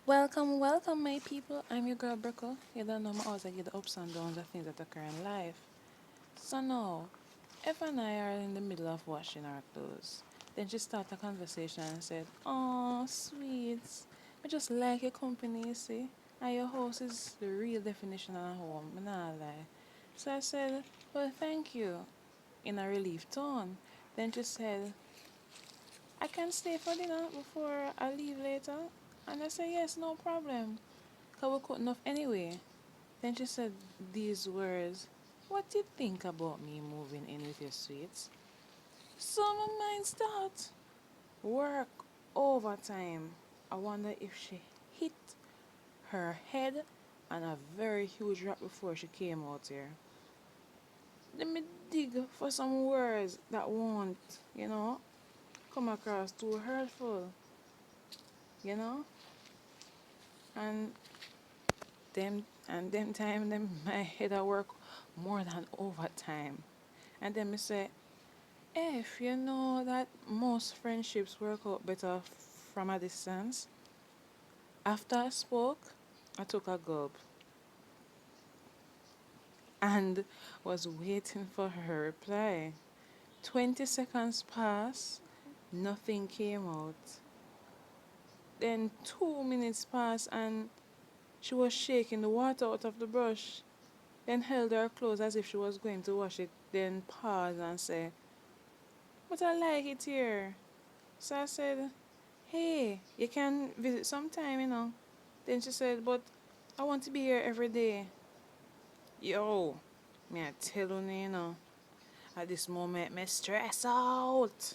Welcome, welcome, my people. I'm your girl Brickle. You don't know me always I get the ups and downs of things that occur in life. So now, F and I are in the middle of washing our clothes. Then she started a conversation and said, "Oh, sweets, I just like your company, you see. And your house is the real definition of a home, I'm not lie." So I said, "Well, thank you," in a relieved tone. Then she said, "I can stay for dinner before I leave later." And I said, "Yes, no problem. 'Cause we couldn't enough anyway." Then she said these words, "What do you think about me moving in with your sweets?" So my mind start work overtime. I wonder if she hit her head on a very huge rock before she came out here. Let me dig for some words that won't, come across too hurtful, you know? And them time them my head at work more than overtime. And then me say, if you know that most friendships work out better from a distance. After I spoke, I took a gulp and was waiting for her reply. 20 seconds passed, nothing came out. Then 2 minutes passed and she was shaking the water out of the brush, then held her clothes as if she was going to wash it, then paused and said, "But I like it here." So I said, "Hey, you can visit sometime. Then she said, "But I want to be here every day." Yo, me I tell you, at this moment, me stress out.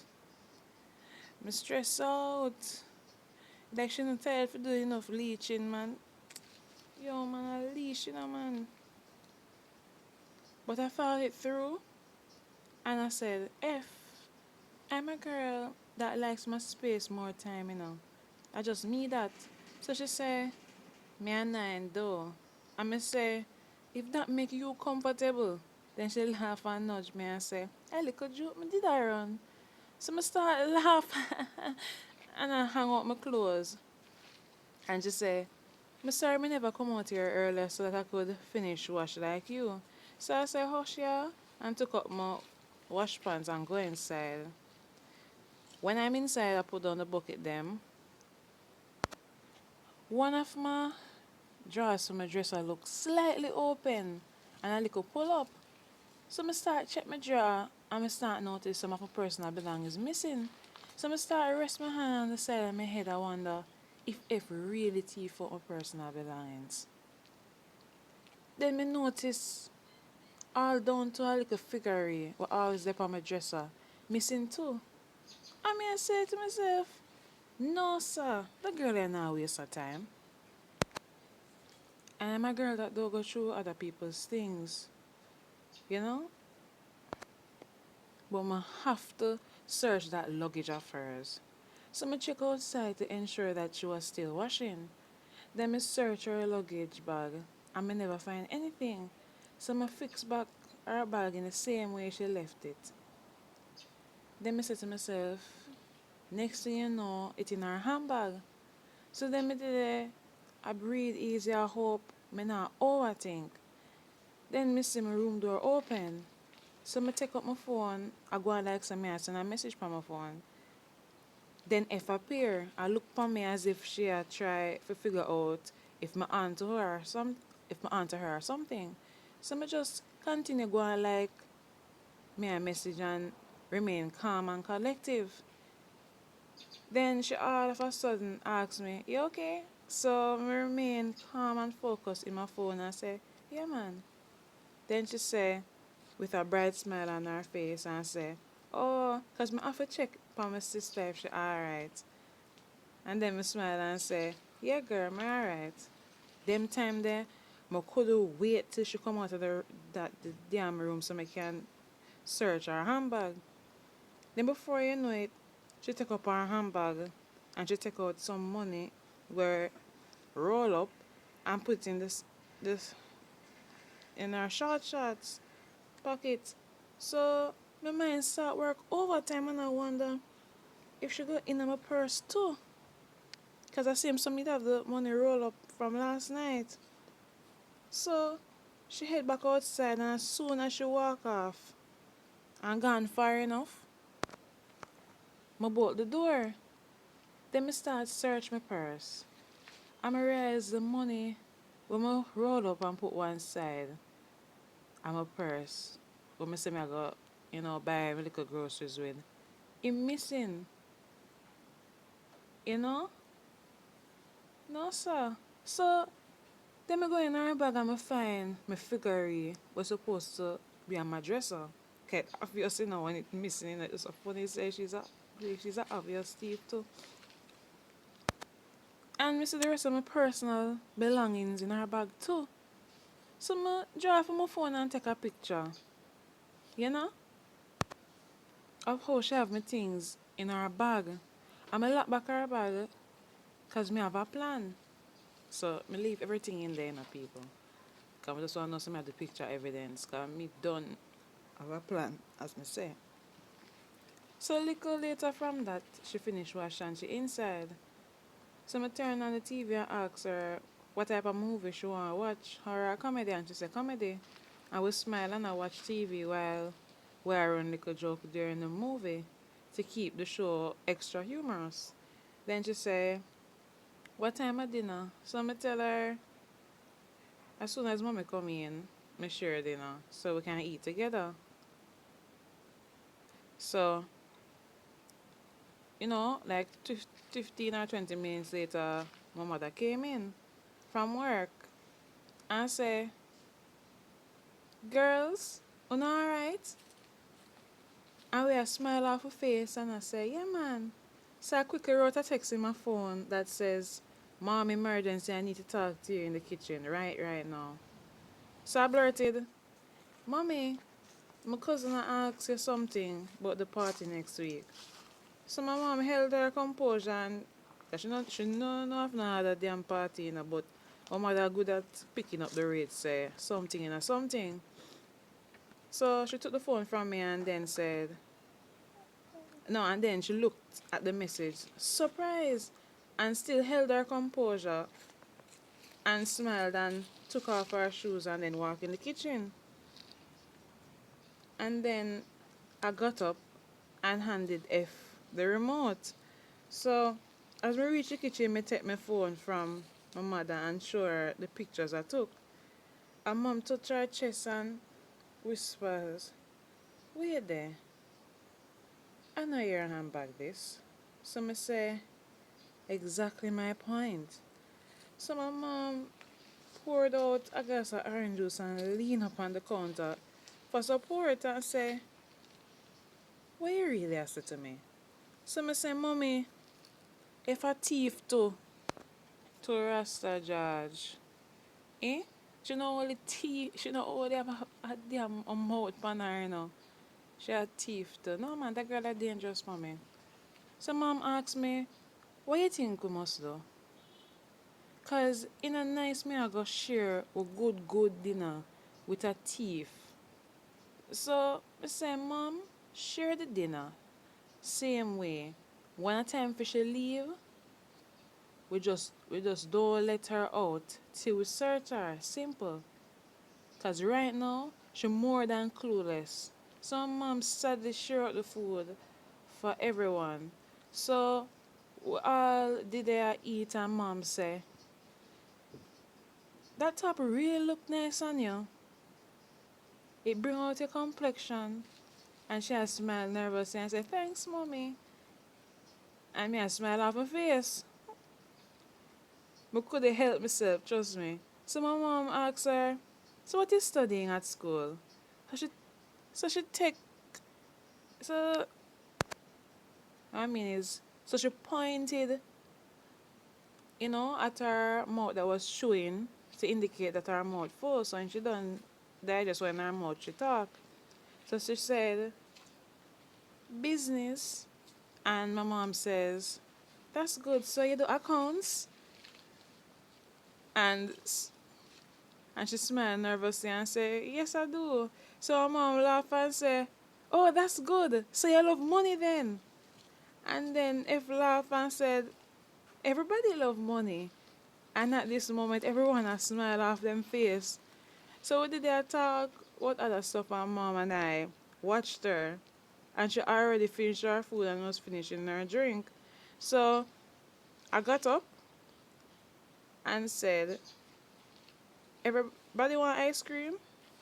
Me stress out. Like she not tired for doing enough leeching, man. Yo, man, I leech, man. But I thought it through, and I said, if I'm a girl that likes my space more time. I just me that. So she say, "Me and nine though." I me say, "If that make you comfortable." Then she laugh and nudge me and say, "Hey, little joke me did I run?" So me start laugh and I hang out my clothes. And she say, "Me sorry me never come out here earlier so that I could finish wash like you." So I say, "Hush yeah," and took up my wash pants and go inside. When I'm inside, I put down the bucket them. One of my drawers from my dresser look slightly open and a little pull up. So I start check my drawer and I start notice some of my personal belongings missing. So I start rest my hand on the side of my head. I wonder if really thief for my personal belongings. Then me notice all down to a little figure what always left on my dresser missing too. I mean I say to myself, no sir, the girl ain't not waste her time. And I'm a girl that don't go through other people's things, you know? But I have to search that luggage of hers. So I check outside to ensure that she was still washing. Then I search her luggage bag and I never find anything. So I fix back her bag in the same way she left it. Then I say to myself, next thing you know, it's in her handbag. So then I did I breathe easy, I hope I not overthink. Then I see my room door open. So I take up my phone, I go and like some and a message from my phone. Then if appear, I look for me as if she had try to figure out if my aunt to her or some if my aunt to her or something. So I just continue going like me a message and remain calm and collective. Then she all of a sudden asks me, "You okay?" So I remain calm and focused in my phone and say, "Yeah man." Then she say, with a bright smile on her face and say, "Oh, 'cause me have to check for my sister if she alright." And then me smile and say, "Yeah girl, me alright." Them time there, me couldn't wait till she come out of the damn room so I can search her handbag. Then before you know it, she take up her handbag and she take out some money where roll up and put in this in her short shorts pocket. So my mind start work overtime and I wonder if she got in my purse too. Because I see him submit have the money roll up from last night. So she head back outside and as soon as she walk off and gone far enough, I bolt the door. Then me start search my purse. And I realize the money when I roll up and put one side and my purse when I say I go, buy my little groceries with. It missing, you know? No sir. So then I go in her bag and I find my figurine was supposed to be on my dresser. Okay, obviously now when it's missing, it's so funny say she's a obvious thief too. And I see the rest of my personal belongings in her bag too. So I draw for my phone and take a picture, you know, of how she have my things in her bag. And I lock back her bag because I have a plan. So I leave everything in there, people. Because I just want to know some of the picture evidence. Because I done have a plan, as I say. So a little later from that, she finished washing and she inside. So I turn on the TV and ask her what type of movie she want to watch. Or a comedy, and she said comedy. I will smile and I watch TV while we run little joke during the movie to keep the show extra humorous. Then she say, what time of dinner? So I tell her, as soon as mommy come in, me share dinner so we can eat together. So, like 15 or 20 minutes later, my mother came in from work and say, girls, una alright? And we a smile off her face and I say, yeah man. So I quickly wrote a text in my phone that says, Mom, emergency, I need to talk to you in the kitchen right now. So I blurted, Mommy, my cousin asked you something about the party next week. So my mom held her composure and she know have no other damn party, but my mother good at picking up the rates, say something something. So she took the phone from me and then said no, and then she looked at the message, surprised, and still held her composure and smiled and took off her shoes and then walked in the kitchen. And then I got up and handed F the remote. So as we reach the kitchen, I take my phone from my mother and show her the pictures I took. And mom touched her chest and whispers, wait there. I know your handbag this. So I say, exactly my point. So my mom poured out a glass of orange juice and leaned up on the counter for support and say, what you really have to me? So I say, Mommy, if a thief to Rasta George, eh? She know only thief, she know only have a damn mouth pan her, She a thief too. No man, that girl a dangerous mommy. So mom asked me, what you think we must do? Cause in a nice me I go share a good dinner with a thief. So I say, Mom, share the dinner. Same way. When a time for she leave, we just don't let her out till we search her. Simple. Cause right now she more than clueless. Some moms sadly share out the food for everyone. So we all did there eat and mom say, that top really look nice on you. It bring out your complexion. And she has smiled nervously and said, thanks, mommy. And me I smile off my face. I couldn't help myself, trust me. So my mom asked her, so what you studying at school? So she take, so, I mean is, so she pointed, at her mouth that was showing to indicate that her mouth full. So when she done that, just when her mouth she talk. So she said, business. And my mom says, that's good. So you do accounts? And and she smiled nervously and said, yes, I do. So my mom laughed and said, oh, that's good. So you love money then? And then F laughed and said, Everybody love money. And at this moment, everyone has smile off them face. So we did their talk, what other stuff, and mom and I watched her. And she already finished her food and was finishing her drink. So I got up and said, everybody want ice cream?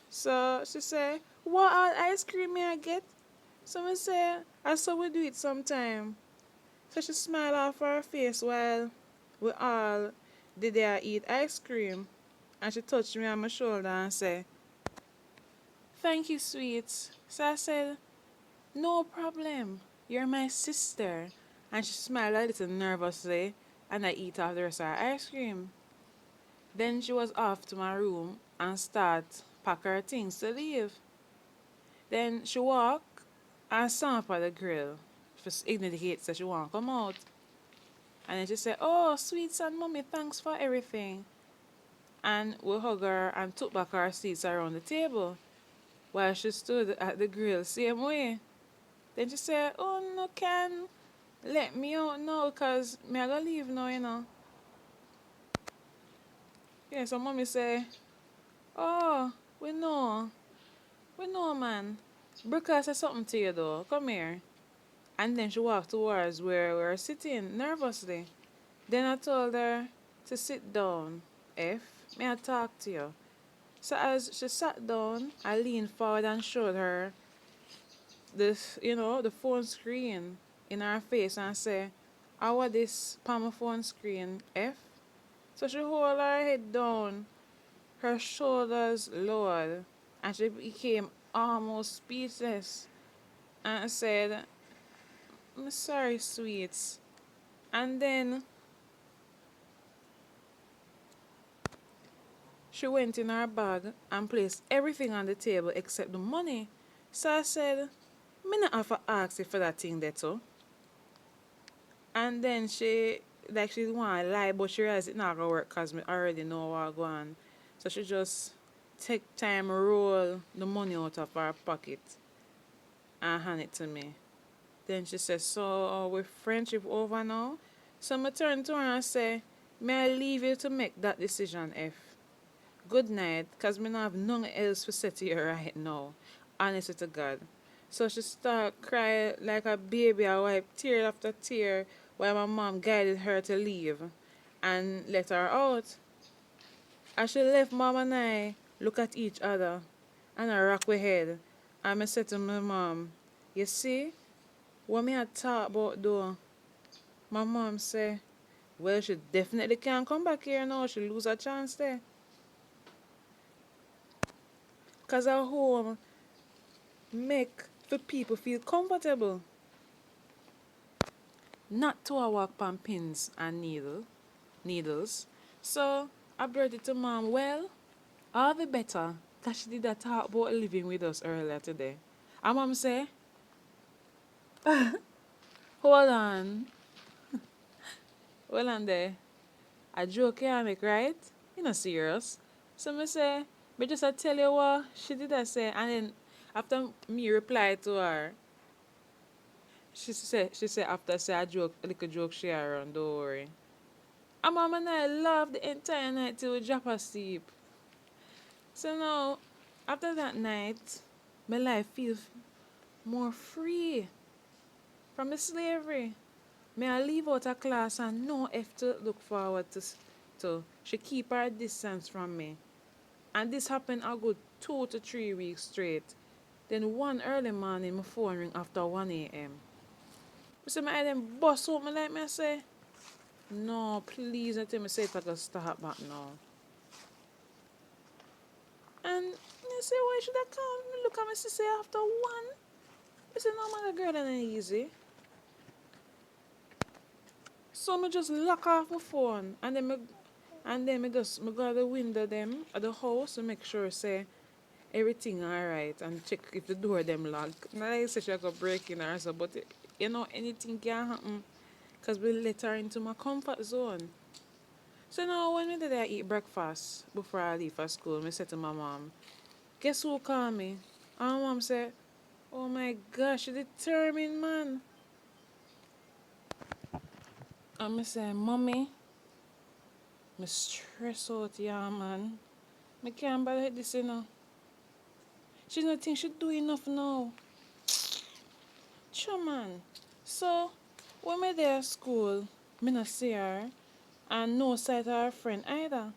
So she said, what all ice cream may I get? So I said, I saw we do it sometime. So she smiled off her face while we all did there eat ice cream. And she touched me on my shoulder and said, thank you, sweets. So I said, no problem. You're my sister. And she smiled a little nervously and I eat off the rest of her ice cream. Then she was off to my room and start pack her things to leave. Then she walk and sat up at the grill for indicate that she want to come out. And then she said, oh, sweets and mommy, thanks for everything. And we hug her and took back our seats around the table while she stood at the grill same way. Then she said, oh, no can let me out now because me I gonna leave now, you know. Yeah, so mommy say, oh, we know. We know, man. Brickle said something to you though. Come here. And then she walked towards where we were sitting nervously. Then I told her to sit down. If may I talk to you? So as she sat down, I leaned forward and showed her this, the phone screen in her face and said, how this palm phone screen, F? So she hold her head down, her shoulders lowered, and she became almost speechless and said, I'm sorry, sweets. And then she went in her bag and placed everything on the table except the money. So I said, me not have to ask you for that thing there too. And then she want to lie, but she realized it not gonna work because me already know what going on. So she just take time roll the money out of her pocket and hand it to me. Then she said, so with friendship over now? So I turned to her and say, may I leave you to make that decision, F? Good night, cause me not have nothing else to say to you right now. Honestly to God. So she start crying like a baby. I wipe tear after tear while my mom guided her to leave and let her out. As she left, mom and I look at each other and I rock my head. And I said to my mom, you see, what me had talk about though? My mom say, well, she definitely can't come back here now. She lose her chance there. Cause her home make for people feel comfortable. Not to a walk on pins and needles. So I brought it to mom. Well, all the better that she did that talk about living with us earlier today. And mom say, hold on. Hold on there. A joke you make, right? You not serious. So me say, but just I tell you what she did I say and then after me reply to her, she said after say a joke a little joke she around, don't worry. And mom and I laughed the entire night till we drop asleep. So now after that night, my life feels more free from the slavery. May I leave out a class and no have to look forward to. She keep her distance from me. And this happened a good 2 to 3 weeks straight. Then one early morning, my phone ring after 1 a.m. I say, my head then bust open like me, I say, no, please don't tell me say it I can start back now. And I say, why should I come? Me look at me say after one. I say, no, man, the girl ain't easy. So I just lock off my phone and then me go to the window them at the house to make sure say everything alright and check if the door them lock. Not like say she go break in or so, but anything can happen because we let her into my comfort zone. So now when we did I eat breakfast before I leave for school, I said to my mom, guess who called me? And my mom said, oh my gosh, you determined man. And I say, Mommy, me stress out, yeah, man. Me can't bother with this, you know. She don't think she do enough now. Sure, man. So, when me there at school, me not see her, and no sight of her friend either.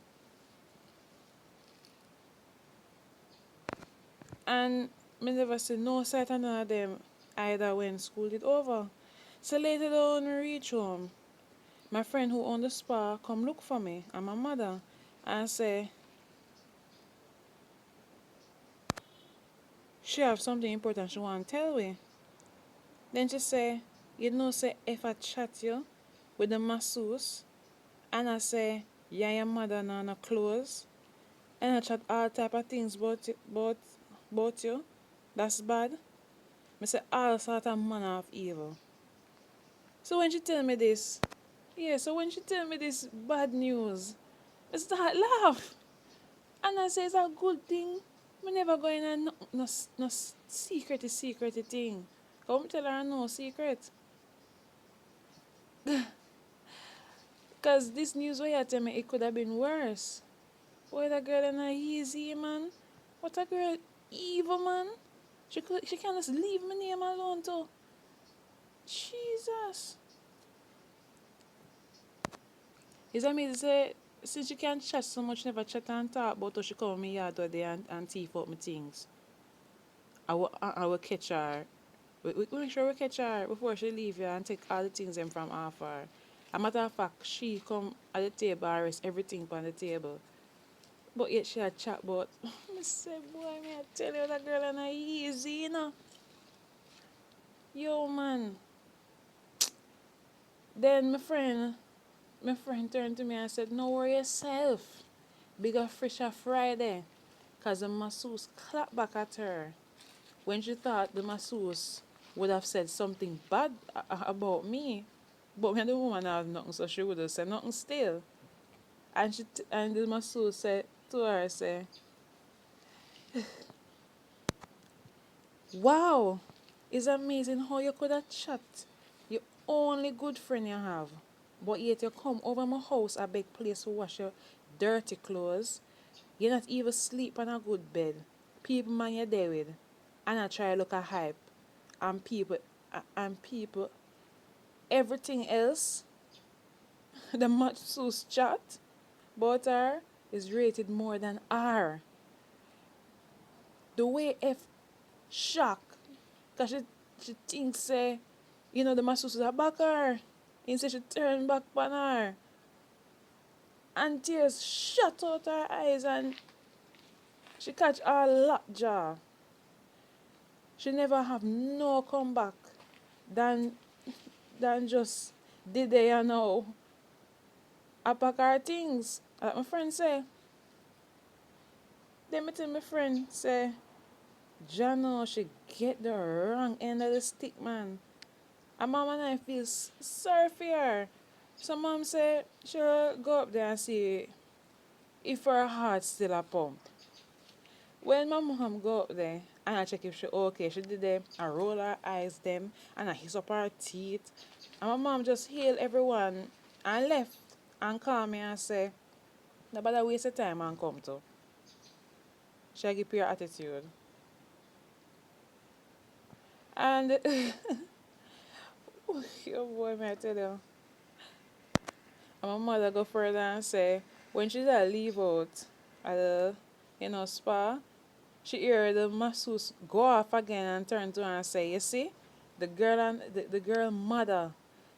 And me never see no sight of none of them either when school did over. So later on, we reach home. My friend who owned the spa come look for me and my mother and say she have something important she want to tell me. Then she say, you know, say if I chat you with the masseuse and I say, yeah, your mother now no clothes and I chat all type of things about you, that's bad. Me say all sort of manner of evil. So when she tell me this, yeah, so when she tell me this bad news, I start laugh. And I say it's a good thing. Me never go in a no secrety thing. Come tell her no secret. Cause this news way you tell me it could have been worse. Why that girl in a easy man? What a girl evil man? She can't just leave my name alone too. Jesus. Is that me to say since she can't chat so much, never chat and talk about how she come in my yard today and thief out my things. I will catch her. We make sure we catch her before she leave here and take all the things them from off her. A matter of fact, she come at the table and rest everything on the table. But yet she had chat about I say, boy, me I tell you that girl and I easy, you know. Yo man. Then my friend turned to me and said, no worry yourself. Bigger Frisher Friday. Cause the masseuse clapped back at her when she thought the masseuse would have said something bad about me. But when the woman had nothing, so she would have said nothing still. And the masseuse said to her, say, wow, it's amazing how you could have chat. You only good friend you have. But yet you come over my house a big place to wash your dirty clothes. You not even sleep on a good bed. People man you there with. And I try look a hype. And people everything else the masseuse chat about her is rated more than R. The way F shock, cause she thinks say, the masseuse is a back her. Instead she turn back on her. And tears shut out her eyes and she catch her lockjaw. She never have no comeback than just did they I pack her things. Like my friend say. Then me tell my friend say Jano, she get the wrong end of the stick, man. And mom and I feel sorry for her. So mom said she'll go up there and see if her heart still a pump. When my mom go up there and I check if she okay, she did them, I roll her eyes them and I hiss up her teeth. And my mom just hail everyone and left and call me and say, no bother waste your time and come to. She give pure attitude. And your boy, may I tell you. And my mother go further and say, when she's at leave out at the, spa, she hear the masseuse go off again and turn to her and say, you see, the girl mother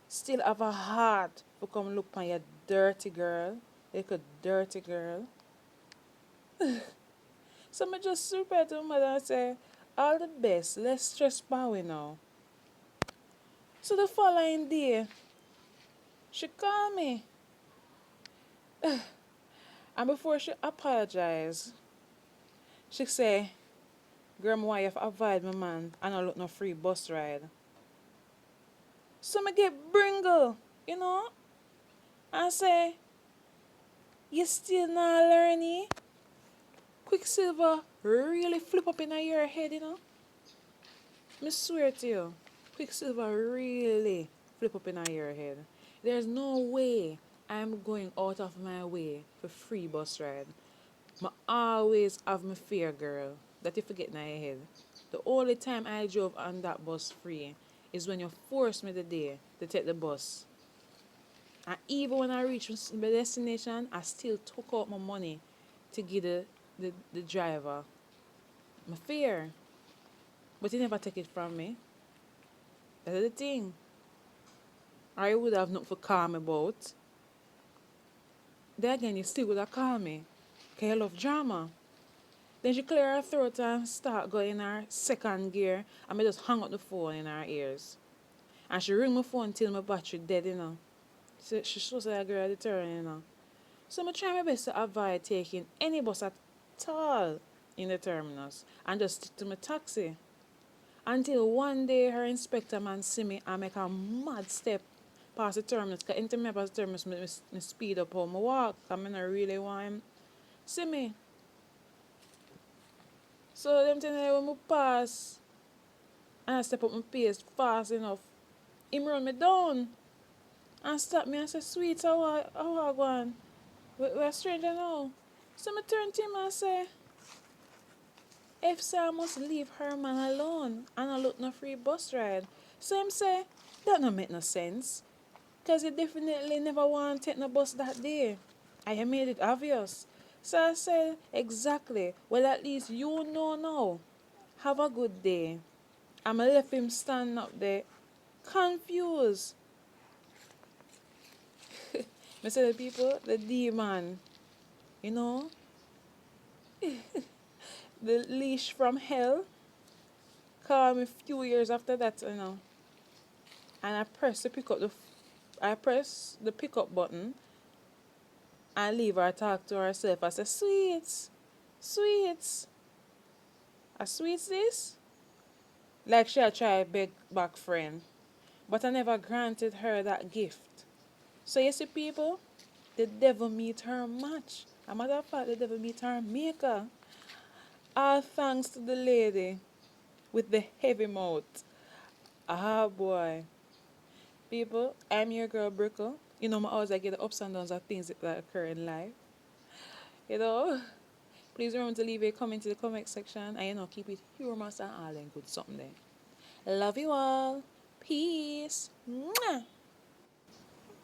still have a heart to come look on your dirty girl. You a dirty girl. So I just reply to my mother and say, all the best, let's stress Bowie now. So the following day, she called me. And before she apologized, she say, girl, my wife avoid my man and I look no free bus ride. So I get Brickle, and say, you still not learning? Quicksilver really flip up in your head. I swear to you, Quicksilver really flip up in your head. There's no way I'm going out of my way for free bus ride. I always have my fear, girl, that you forget in your head. The only time I drove on that bus free is when you forced me the day to take the bus. And even when I reached my destination, I still took out my money to give the driver my fare. But he never take it from me. That's the thing. I would have nothing for call me about. Then again, you still would have called me. Because you love drama. Then she clear her throat and start going in her second gear. And me just hang up the phone in her ears. And she ring my phone till my battery dead, you know. So she supposed to that girl at the turn, you know. So I try my best to avoid taking any bus at all in the terminus and just stick to my taxi. Until one day her inspector man see me and make a mad step past the terminus. Because anytime I pass the terminus, me speed up how I walk. Because I don't really want him see me. So them thing when I pass and I step up my pace fast enough, him run me down and stop me and say, sweet, how I going? We're stranger now. So I turn to him and say, if so, I must leave her man alone and I look no free bus ride. So him say, that don't make no sense. Because you definitely never want to take no bus that day. I made it obvious. So I said, exactly. Well, at least you know now. Have a good day. And I left him standing up there, confused. I said, the people, the demon, you know, the leash from hell, called me a few years after that, you know. And I press the pickup button and leave her talk to herself. I said, sweets, sweets, a sweets this? Like she had tried beg back friend. But I never granted her that gift. So you see people, the devil meet her match. A matter of fact, the devil meet her maker. All thanks to the lady with the heavy mouth. Ah boy. People, I'm your girl Brickle. You know, I always get the ups and downs of things that occur in life. You know, please remember to leave a comment in the comment section and keep it humorous and all and good something there. Love you all. Peace. Mwah.